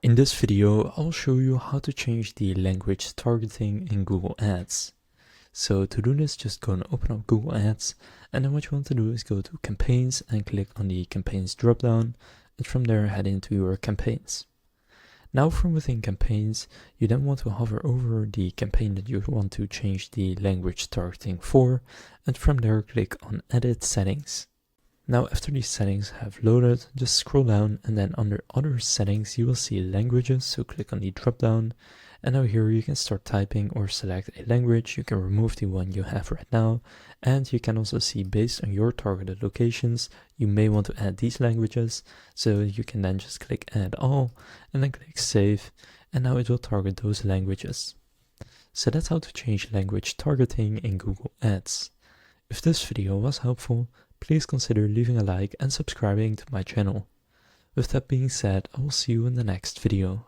In this video, I'll show you how to change the language targeting in Google Ads. So to do this, just go and open up Google Ads, and then what you want to do is go to Campaigns and click on the Campaigns dropdown, and from there head into your campaigns. Now from within Campaigns, you then want to hover over the campaign that you want to change the language targeting for, and from there click on Edit Settings. Now after these settings have loaded, just scroll down and then under Other Settings you will see Languages, so click on the drop down, and now here you can start typing or select a language. You can remove the one you have right now, and you can also see based on your targeted locations you may want to add these languages, so you can then just click Add All and then click Save, and now it will target those languages. So that's how to change language targeting in Google Ads. If this video was helpful, please consider leaving a like and subscribing to my channel. With that being said, I will see you in the next video.